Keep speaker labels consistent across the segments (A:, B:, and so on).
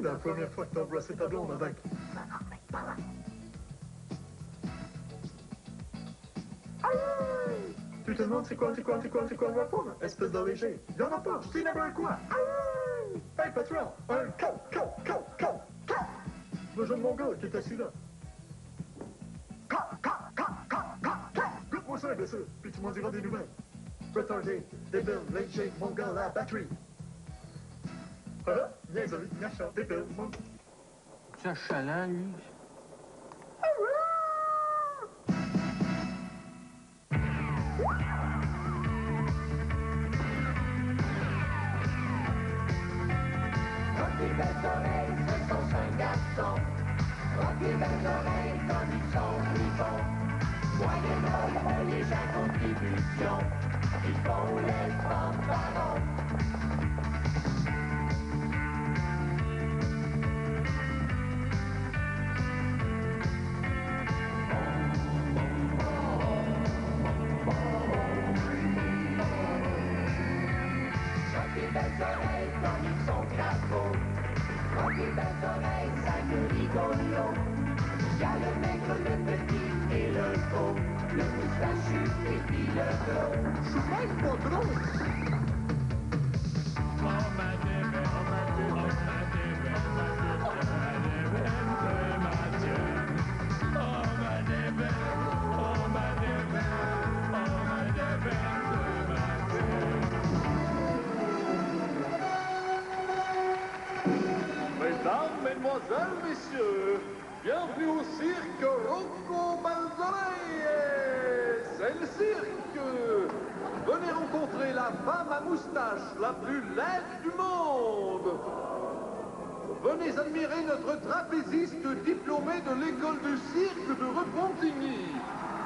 A: La première fois que t'as embrassé ta blonde avec. Tu te demandes c'est quoi le rapport? Espèce de léger. Y'en a pas, je t'ai never un quoi. Hey patron, un co. Le jeune mongol qui est assis là. Goûte-moi ça, imbécile, puis tu m'en diras des nouvelles. Retardé, débile, léger, mongol à batterie. Niaiserie, méchant, débile, mongol.
B: C'est un chaland, lui.
C: Rocky belles oreilles, ce sont cinq garçons. Rocky belles oreilles, comme ils sont fripons. Moyennant les gens contribution, ils font les fanfarons. Rocky belles oreilles, comme ils sont crapauds. Rocky belles oreilles, cinq rigolos. Il y a le maigre, le petit et le beau, le moustachu et puis le gros.
A: Je suis même pas drôle.
D: Mesdames, Mesdemoiselles, Messieurs, bienvenue au cirque Rocco Balzolei. C'est le cirque. Venez rencontrer la femme à moustache la plus laide du monde. Venez admirer notre trapéziste diplômé de l'école du cirque de Repentigny.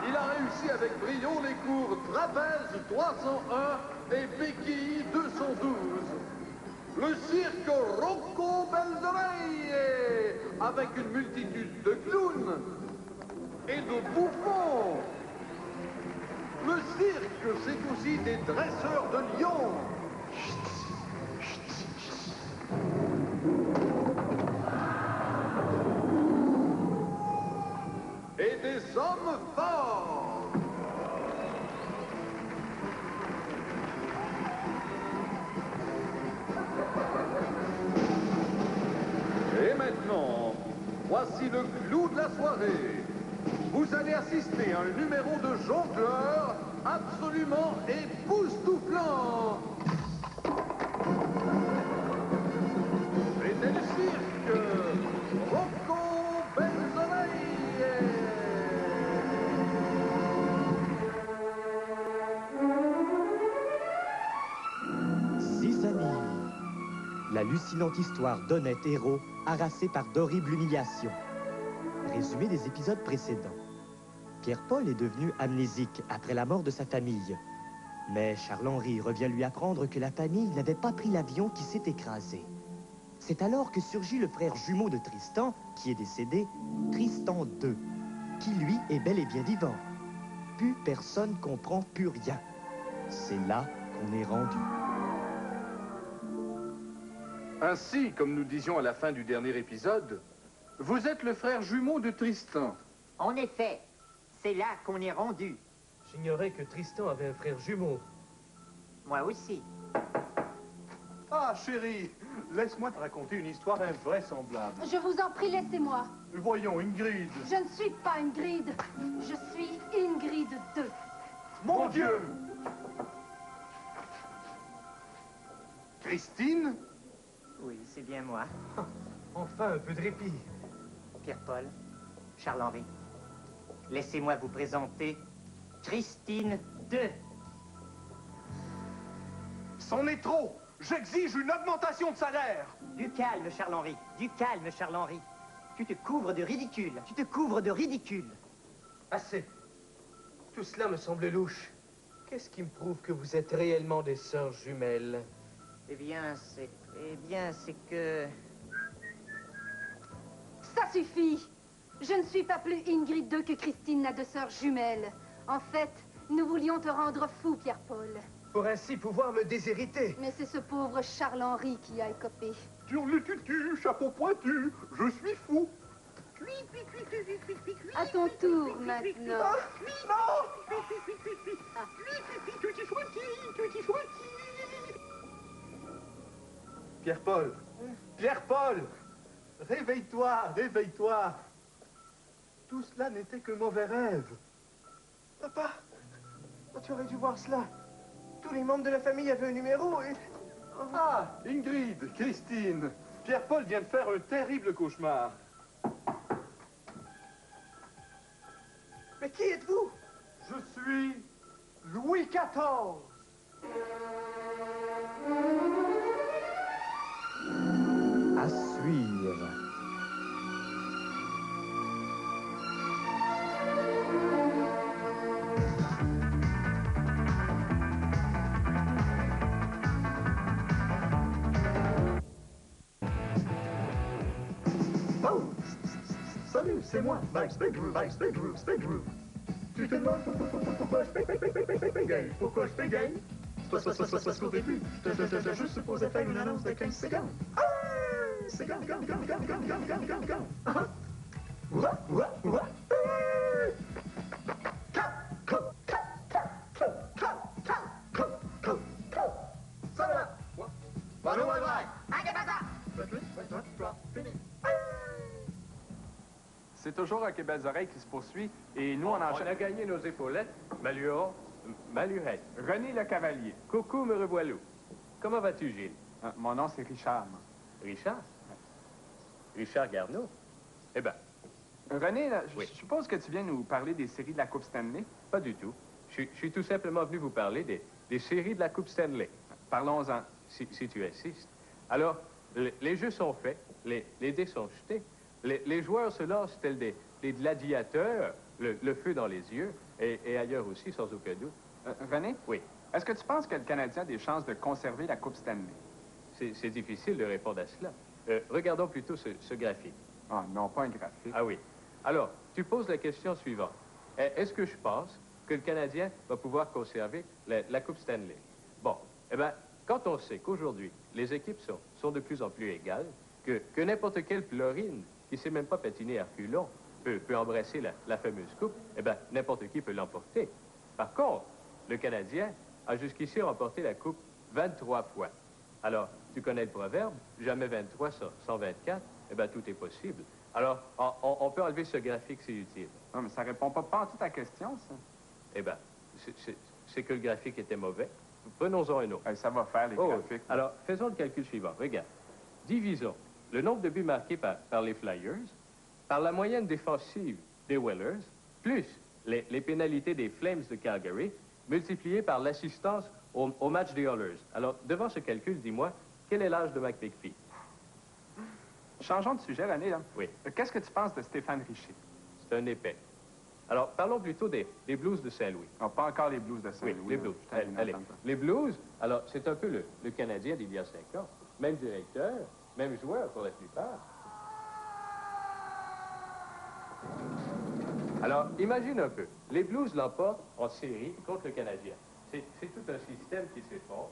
D: Il a réussi avec brio les cours trapèze 301 et béquille 212. Le cirque Rocco Balzolei, avec une multitude de clowns et de bouffons. Le cirque, c'est aussi des dresseurs de lions. Et des hommes forts. Et maintenant, voici le clou de la soirée. Vous allez assister à un numéro de jongleur absolument époustouflant. C'était le cirque Rocco Balzolei.
E: 6 amis. L'hallucinante histoire d'honnêtes héros harassés par d'horribles humiliations. Résumé des épisodes précédents. Pierre-Paul est devenu amnésique après la mort de sa famille. Mais Charles-Henri revient lui apprendre que la famille n'avait pas pris l'avion qui s'est écrasé. C'est alors que surgit le frère jumeau de Tristan, qui est décédé, Tristan II, qui lui est bel et bien vivant. Plus personne comprend plus rien. C'est là qu'on est rendu.
D: Ainsi, comme nous disions à la fin du dernier épisode, vous êtes le frère jumeau de Tristan.
F: En effet, c'est là qu'on est rendu.
B: J'ignorais que Tristan avait un frère jumeau.
F: Moi aussi.
D: Ah, chérie, laisse-moi te raconter une histoire invraisemblable.
G: Je vous en prie, laissez-moi.
D: Voyons, Ingrid.
G: Je ne suis pas Ingrid. Je suis Ingrid II.
D: Mon Dieu! Christine?
F: Oui, c'est bien moi.
B: Enfin, un peu de répit.
F: Pierre-Paul, Charles-Henri, laissez-moi vous présenter Christine II.
D: C'en est trop! J'exige une augmentation de salaire!
F: Du calme, Charles-Henri. Du calme, Charles-Henri. Tu te couvres de ridicule. Tu te couvres de ridicule.
B: Assez. Tout cela me semble louche. Qu'est-ce qui me prouve que vous êtes réellement des sœurs jumelles?
F: Eh bien, c'est que...
G: Ça suffit. Je ne suis pas plus Ingrid II que Christine n'a de sœurs jumelles. En fait, nous voulions te rendre fou, Pierre-Paul.
B: pour ainsi pouvoir me déshériter.
G: Mais c'est ce pauvre Charles-Henri qui a écopé.
D: Sur le tutu, chapeau pointu, je suis fou.
G: À ton tour, maintenant.
D: Tutti frutti, tutti frutti.
B: Pierre-Paul! Pierre-Paul! Réveille-toi, réveille-toi! Tout cela n'était que mauvais rêve. Papa, tu aurais dû voir cela. Tous les membres de la famille avaient un numéro et...
D: Ah, Ingrid, Christine, Pierre-Paul vient de faire un terrible cauchemar.
B: Mais qui êtes-vous?
D: Je suis Louis XIV.
E: À suivre.
A: Oh! Salut, c'est moi, Max Bedroom. Tu te demandes pourquoi je paye? Pourquoi je paye? Parce qu'au début, je juste supposé faire une annonce de 15 secondes. Ah! Secondes. Ça va!
D: C'est toujours un Québec oreilles qui se poursuit et nous on
H: On a
D: enchaîne.
H: gagné nos épaulettes. Maluor, Maluret.
D: René Le Cavalier.
H: Coucou, me revoilà. Comment vas-tu, Gilles?
D: Mon nom c'est Richard.
H: Richard? Richard Garneau? Eh ben,
D: René, là,
H: Oui.
D: je suppose que tu viens nous parler des séries de la Coupe Stanley.
H: pas du tout. Je suis tout simplement venu vous parler des séries de la Coupe Stanley,
D: Parlons-en.
H: si tu insistes. Alors, les jeux sont faits, les dés sont jetés, les joueurs se lancent tels des gladiateurs, le feu dans les yeux, et ailleurs aussi, sans aucun doute.
D: René?
H: Oui.
D: Est-ce que tu penses que le Canadien a des chances de conserver la Coupe Stanley?
H: C'est difficile de répondre à cela. Regardons plutôt ce graphique.
D: Ah, non, pas un graphique.
H: Ah oui. Alors, tu poses la question suivante. Est-ce que je pense que le Canadien va pouvoir conserver la Coupe Stanley? Bon, eh bien, quand on sait qu'aujourd'hui, les équipes sont de plus en plus égales, que n'importe quelle Florine qui ne sait même pas patiner à reculons peut embrasser la fameuse coupe, eh bien, n'importe qui peut l'emporter. Par contre, le Canadien a jusqu'ici remporté la coupe 23 fois. Alors, tu connais le proverbe, jamais 23 sans 24, eh bien, tout est possible. Alors, on peut enlever ce graphique, c'est utile.
D: Non, mais ça répond pas à toute ta question, ça.
H: Eh bien, c'est que le graphique était mauvais. Prenons-en un autre.
D: Ça va faire, les graphiques.
H: Alors, faisons le calcul suivant. Regarde. Divisons le nombre de buts marqués par les Flyers par la moyenne défensive des Whalers, plus les pénalités des Flames de Calgary, multiplié par l'assistance au match des Oilers. Alors, devant ce calcul, dis-moi, quel est l'âge de McPhee?
D: Changeons de sujet, René. Là.
H: Oui.
D: Qu'est-ce que tu penses de Stéphane Richer?
H: C'est un épais. Alors, parlons plutôt des Blues de Saint-Louis.
D: Non, pas encore les Blues de Saint-Louis.
H: Oui, les Blues.
D: Je t'avais
H: Allez.
D: entendu.
H: Les Blues, alors, c'est un peu le Canadien d'il y a 5 ans. Même directeur, même joueur pour la plupart. Alors, imagine un peu. Les Blues l'emportent en série contre le Canadien. C'est tout un système qui s'effondre.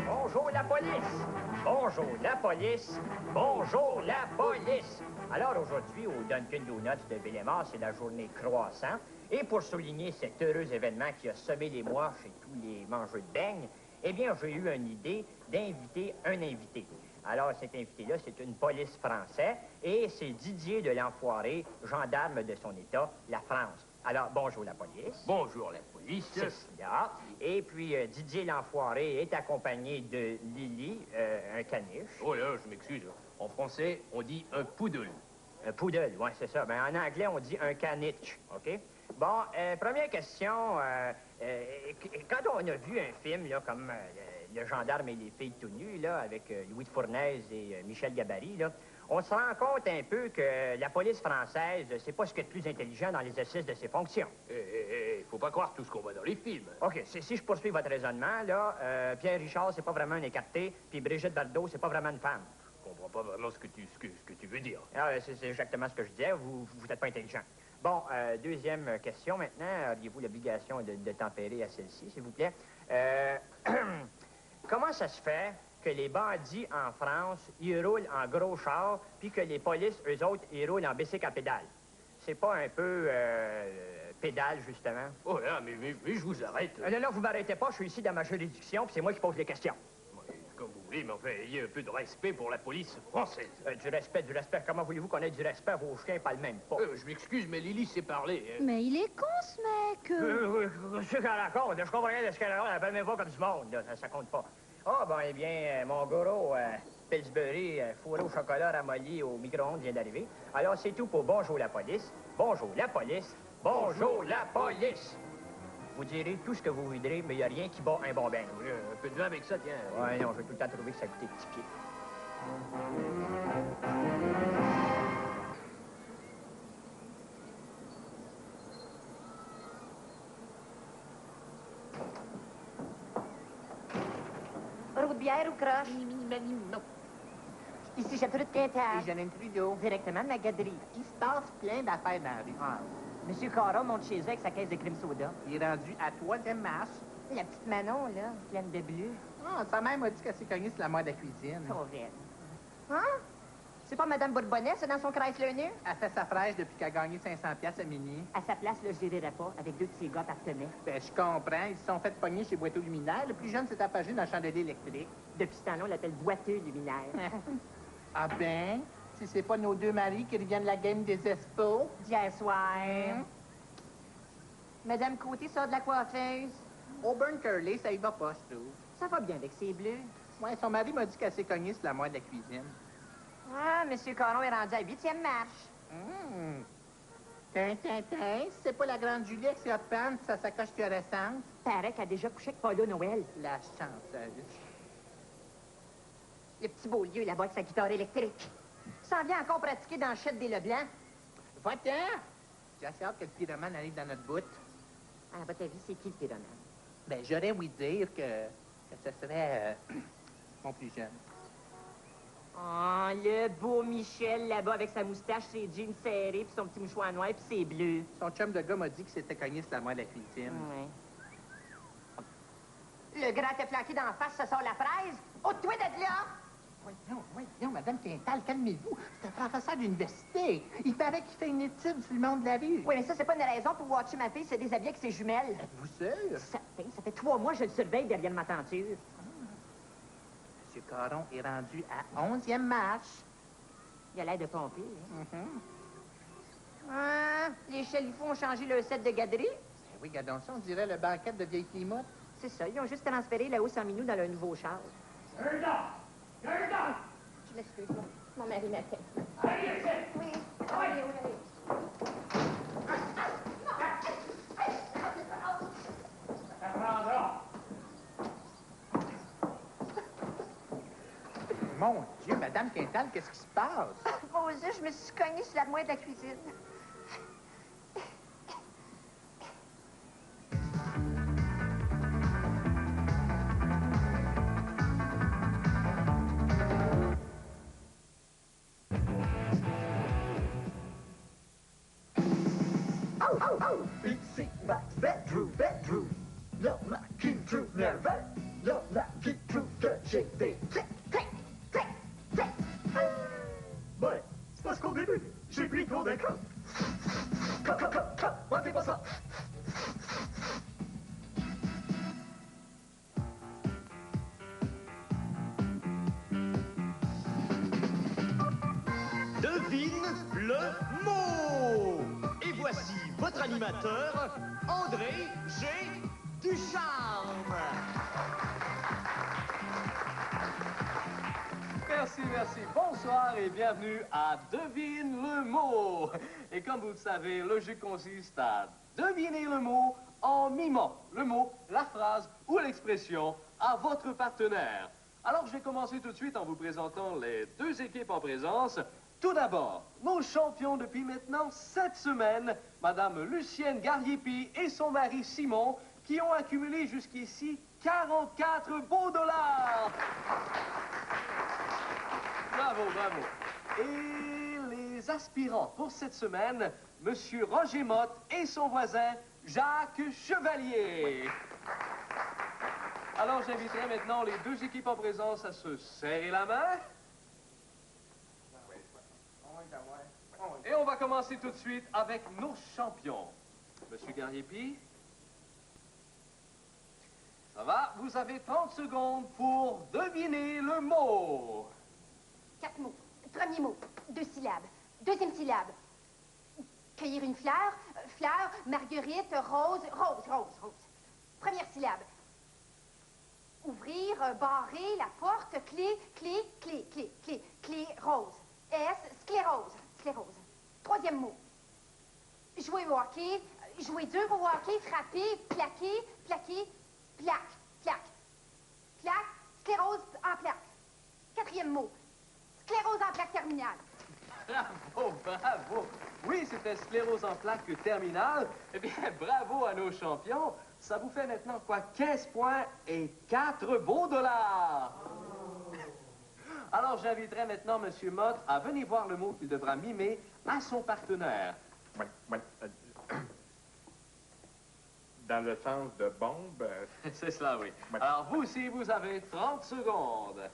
I: Bonjour la police! Bonjour la police! Bonjour la police! Alors aujourd'hui, au Dunkin' Donuts de Villemort, c'est la journée croissant. Et pour souligner cet heureux événement qui a semé les mois chez tous les mangeurs de beignes, eh bien, j'ai eu une idée d'inviter un invité. Alors, cet invité-là, c'est une police française et c'est Didier de l'Enfoiré, gendarme de son État, la France. Alors, bonjour la police.
H: Bonjour la police.
I: C'est cela. Et puis, Didier l'Enfoiré est accompagné de Lily, un caniche.
H: Oh là, je m'excuse. En français, on dit un poodle.
I: Un poodle, oui, c'est ça. Mais en anglais, on dit un caniche, OK? Bon, première question. Quand on a vu un film, là, comme Le gendarme et les filles tout nues, là, avec Louis de Fournaise et Michel Gabary, là, on se rend compte un peu que la police française, c'est pas ce qu'il y a de plus intelligent dans l'exercice de ses fonctions.
H: Faut pas croire tout ce qu'on voit dans les films.
I: OK, si je poursuis votre raisonnement, là, Pierre Richard, c'est pas vraiment un écarté, puis Brigitte Bardot, c'est pas vraiment une femme.
H: Je comprends pas vraiment ce que tu veux dire.
I: Ah, c'est exactement ce que je disais, vous n'êtes pas intelligent. Bon, deuxième question maintenant. Auriez-vous l'obligation de tempérer à celle-ci, s'il vous plaît? Comment ça se fait que les bandits en France, ils roulent en gros char, puis que les polices, eux autres, ils roulent en bicycle à pédale? C'est pas un peu pédale, justement?
H: Oh là, mais je vous arrête.
I: Non, vous m'arrêtez pas, je suis ici dans ma juridiction, puis c'est moi qui pose les questions.
H: Comme vous voulez, mais enfin, ayez un peu de respect pour la police française.
I: Du respect. Comment voulez-vous qu'on ait du respect? Vos chiens parlent même pas.
H: Je m'excuse, mais Lily sait parler. Hein.
G: Mais il est con, ce mec.
I: Je suis qu'elle raconte. Je comprends rien de ce qu'elle raconte. Elle appelle même pas comme du monde. Là. Ça compte pas. Ah, bon, eh bien, mon goro, Pillsbury, fourré au chocolat ramolli au micro-ondes vient d'arriver. Alors, c'est tout pour Bonjour la police. Bonjour la police. Bonjour la police. Vous direz tout ce que vous voudrez, mais il n'y a rien qui bat un bon bain.
H: Un peu de vin avec ça, tiens.
I: Ouais, non, je vais tout le temps trouver que ça coûtait petit pied.
J: Route bière ou croche?
K: Non.
J: Ici, Gertrude Quintal.
K: Et Jeannine Trudeau.
J: Directement de la gaderie.
K: Il se passe plein d'affaires dans la rue.
J: Ah. Monsieur Caron monte chez eux avec sa caisse de crème soda.
K: Il est rendu à 3e marche.
J: La petite Manon, là, pleine de bleu.
K: Ah, sa mère m'a dit qu'elle s'est cognée sur la mère de la cuisine.
J: Pauvette. Hein? C'est pas Mme Bourbonnais, c'est dans son Chrysler nu?
K: Elle fait sa fraîche depuis qu'elle a gagné 500 piastres à minuit.
J: À sa place, là, je n'irai pas, avec deux de ses gars partenaires.
K: Ben, je comprends. Ils se sont fait pogner chez Boiteau Luminaire. Le plus jeune s'est appagé dans le chandelier électrique.
J: Depuis ce temps-là, on l'appelle boiteux luminaire.
K: Ah ben? Si c'est pas nos deux maris qui reviennent de la game des expos.
J: D'hier soir. Madame Côté sort de la coiffeuse.
K: Auburn Curly, ça y va pas, je trouve.
J: Ça va bien avec ses bleus.
K: Ouais, son mari m'a dit qu'elle s'est cognée sur la mère de la cuisine.
J: Ah, Monsieur Caron est rendu à 8e marche.
K: C'est pas la grande Julie avec ses hot pants, sa sacoche fluorescente?
J: Paraît qu'elle a déjà couché avec Paulo Noël.
K: La chanceuse.
J: Le petit beau lieu là-bas avec sa guitare électrique. S'en vient encore pratiquer dans le chute des Leblanc.
K: Va-t'en! J'ai assez hâte que le pyromane arrive dans notre bout.
J: À votre avis, c'est qui le pyromane?
K: Ben, j'aurais ouï dire que ce serait mon plus jeune.
J: Oh, le beau Michel, là-bas, avec sa moustache, ses jeans serrés, puis son petit mouchoir noir, puis ses bleus.
K: Son chum de gars m'a dit qu'il s'était cogné sur la mère de la cuisine.
J: Ouais. Le grand est flanqué d'en face, ça sort la fraise. Ôte-toi de là!
K: Voyons, Madame Quintal, calmez-vous. C'est un professeur d'université. Il paraît qu'il fait une étude sur le monde de la rue.
J: Oui, mais ça, c'est pas une raison pour watcher ma fille se déshabiller avec ses jumelles.
K: Êtes-vous sûr?
J: Ça fait 3 mois que je le surveille derrière ma tenture.
K: Monsieur Caron est rendu à 11e marche.
J: Il a l'air de pomper, hein? Ah, les chalifons ont changé leur set de gaderie.
K: Ben oui, regardons ça, on dirait le banquet de vieille Plymouth.
J: C'est ça, ils ont juste transféré la hausse en minou dans leur nouveau char. Je m'excuse, mon mari m'appelle. Oui.
K: Mon Dieu, Madame Quintal, qu'est-ce qui se passe?
J: Oh, Dieu, je me suis cognée sur l'armoire de la cuisine.
A: Ici Max Bedroom. Y'en a qui me trouvent nerveux. Y'en a qui trouvent que j'ai des clics. Ouais, c'est parce qu'au début, j'ai pris trop d'écran. Moi, c'est pas ça.
E: Devine le mot. Et voici votre animateur, André G. Ducharme.
L: Merci. Bonsoir et bienvenue à Devine le mot. Et comme vous le savez, le jeu consiste à deviner le mot en mimant le mot, la phrase ou l'expression à votre partenaire. Alors, je vais commencer tout de suite en vous présentant les deux équipes en présence. Tout d'abord, nos champions depuis maintenant 7 semaines, Madame Lucienne Gariepi et son mari Simon, qui ont accumulé jusqu'ici 44 beaux dollars. Bravo. Et les les aspirants pour cette semaine, Monsieur Roger Motte et son voisin Jacques Chevalier. Alors, j'inviterai maintenant les deux équipes en présence à se serrer la main. Et on va commencer tout de suite avec nos champions. Monsieur Gariepi. Ça va? Vous avez 30 secondes pour deviner le mot.
G: 4 mots. Premier mot, 2 syllabes. Deuxième syllabe, cueillir une fleur. Fleur, marguerite, rose, rose, rose, rose. Première syllabe. Ouvrir, barrer, la porte, clé, clé, clé, clé, clé, clé, rose. S, sclérose, sclérose. Troisième mot. Jouer au hockey, jouer dur au hockey, frapper, plaquer, plaquer, plaque, plaque. Plaque, sclérose en plaque. Quatrième mot. Sclérose en plaque terminale.
L: Bravo, bravo. Oui, c'était sclérose en plaque terminale. Eh bien, bravo à nos champions. Ça vous fait maintenant quoi? 15 points et 4 beaux dollars. Alors, j'inviterai maintenant M. Mott à venir voir le mot qu'il devra mimer à son partenaire.
H: Dans le sens de bombe.
L: C'est cela, oui. Alors, vous aussi, vous avez 30 secondes.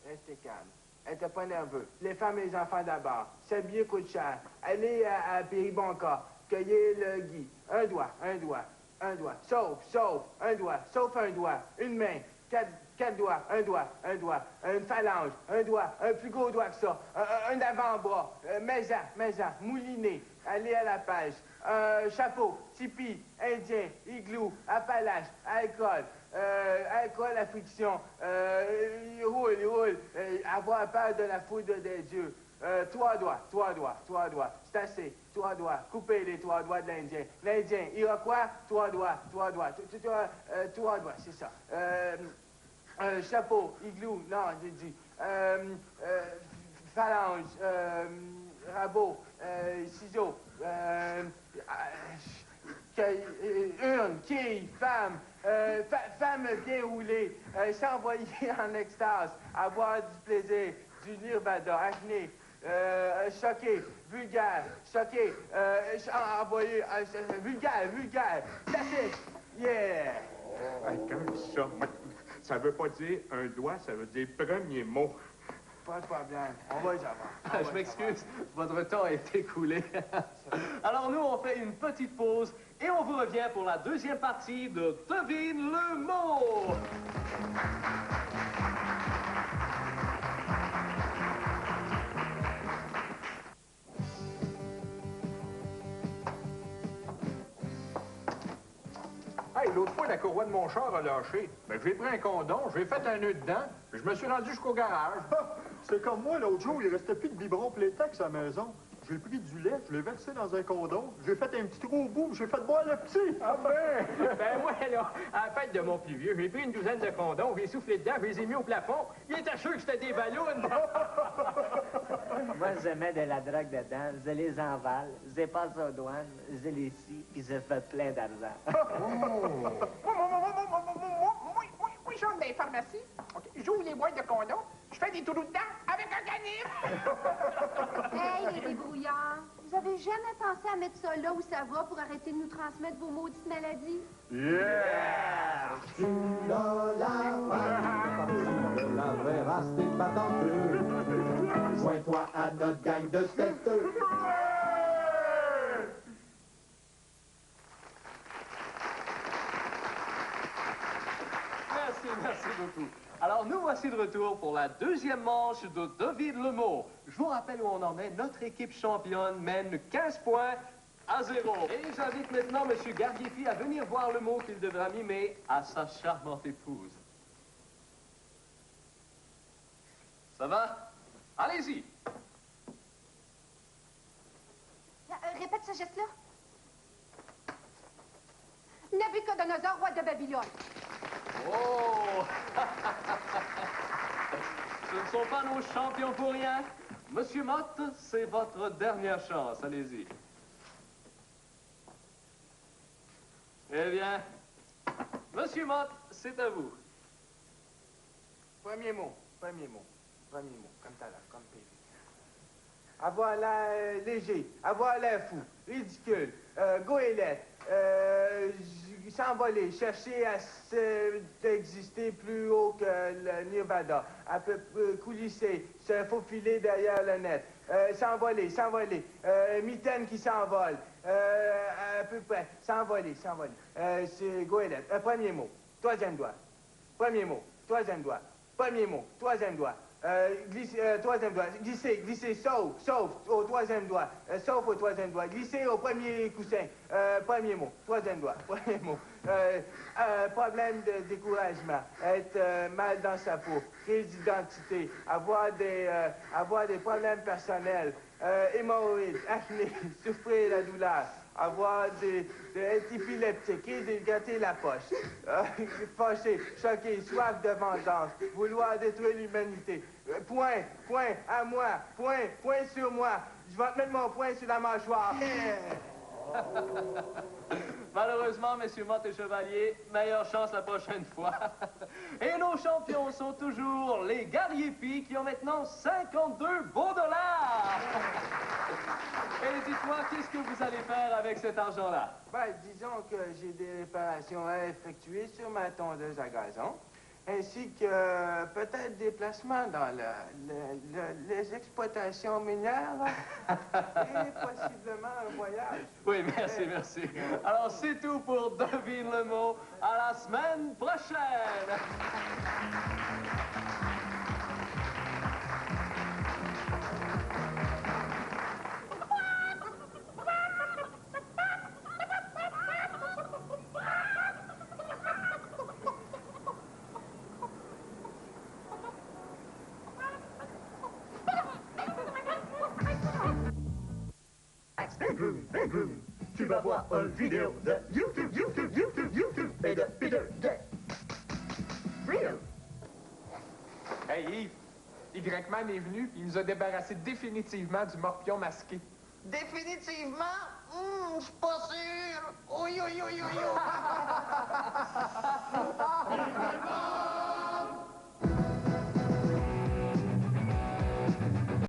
M: Restez calme. N'êtes pas nerveux. Les femmes et les enfants d'abord. Ce billet coûte cher. Allez à Péribonca. Cueillez le gui. Un doigt, un doigt, un doigt. Sauf, un doigt, sauf un doigt. Une main. Quatre doigts, un doigt, une phalange, un doigt, un plus gros doigt que ça, un avant-bras, maison, mouliné, aller à la pêche, chapeau, tipi, indien, igloo, appalache, alcool, alcool à friction, roule, avoir peur de la foudre des dieux. 3 doigts, c'est assez, 3 doigts, coupez les 3 doigts de l'Indien. L'Indien, Iroquois, 3 doigts, 3 doigts, c'est ça. Chapeau, igloo, non, j'ai dit. Phalange, rabot, ciseaux, urne, quille, femme, femme déroulée, s'envoyer en extase, avoir du plaisir, du nirvana, acné, choqué, vulgaire, choqué, envoyer, vulgaire, classique, yeah!
A: Attends, ça veut pas dire un doigt, ça veut dire premier mot.
M: Pas de problème, on va y avoir.
L: Je m'excuse, votre temps est écoulé. Alors nous, on fait une petite pause et on vous revient pour la deuxième partie de Devine le mot.
N: Hey, l'autre fois, la courroie de mon char a lâché. Ben, j'ai pris un condom, j'ai fait un nœud dedans, puis je me suis rendu jusqu'au garage.
B: C'est comme moi, l'autre jour, il restait plus de biberon playtex à la maison. J'ai pris du lait, je l'ai versé dans un condom, j'ai fait un petit trou au bout, j'ai fait boire le petit.
N: Ah ben!
F: Ben ouais, là, à la fête de mon plus vieux, j'ai pris une douzaine de condoms, j'ai soufflé dedans, je les ai mis au plafond. Il était sûr que c'était des ballons.
O: Moi, je mets de la drogue dedans, je les envale, je les passe aux douanes, je les scie, puis je fais plein d'argent.
K: Moi, j'entre dans les pharmacies, j'ouvre les boîtes de condoms, je fais des trous dedans avec un canif.
G: Hey, les débrouillards, vous avez jamais pensé à mettre ça là où ça va pour arrêter de nous transmettre vos maudites maladies?
C: Yeah! Tu l'as la main, tu la verras, c'est pas tant. Joins-toi à notre gang de têteux.
L: Merci beaucoup. Alors, nous voici de retour pour la deuxième manche de Devine le mot. Je vous rappelle où on en est. Notre équipe championne mène 15 points à 0. Et j'invite maintenant M. Gardiepi à venir voir le mot qu'il devra mimer à sa charmante épouse. Ça va? Allez-y.
G: Répète ce geste-là. Nabucodonosor, roi de Babylone.
L: Oh! Ce ne sont pas nos champions pour rien. Monsieur Mott, c'est votre dernière chance. Allez-y. Eh bien, Monsieur Mott, c'est à vous.
M: Premier mot, comme tout à l'heure, comme prévu. avoir l'air léger, avoir l'air fou, ridicule, goélette, s'envoler, chercher à exister plus haut que le Nirvana, à peu coulisser, se faufiler derrière le net, s'envoler, mitaine qui s'envole, à peu près, s'envoler. C'est goélette. Premier mot, troisième doigt. Premier mot, troisième doigt. Premier mot, troisième doigt. Troisième doigt. Glisser, sauf au troisième doigt. Sauf au troisième doigt. Glisser au premier coussin. Premier mot, troisième doigt. Premier mot. Problème de découragement. Être mal dans sa peau. Crise d'identité. Avoir des problèmes personnels. Hémorroïdes, acné, souffrir la douleur. Être épileptique, gâter la poche, fâché, choqué, soif de vengeance, vouloir détruire l'humanité. Point, à moi, point sur moi. Je vais te mettre mon poing sur la mâchoire.
L: Malheureusement, messieurs Mott et Chevalier, meilleure chance la prochaine fois. Et nos champions sont toujours les Gariepi qui ont maintenant 52 beaux dollars. Et dites-moi, qu'est-ce que vous allez faire avec cet argent-là?
M: Ben, disons que j'ai des réparations à effectuer sur ma tondeuse à gazon, ainsi que peut-être des placements dans les exploitations minières, et possiblement un voyage.
L: Oui, merci. Alors, c'est tout pour Devine le mot. À la semaine prochaine!
A: Bedroom. Tu vas voir une vidéo de YouTube et de Peter Freedom.
P: Hey Yves, Y-Man est venu et il nous a débarrassé définitivement du morpion masqué.
C: Définitivement? Je suis pas sûr. Oui.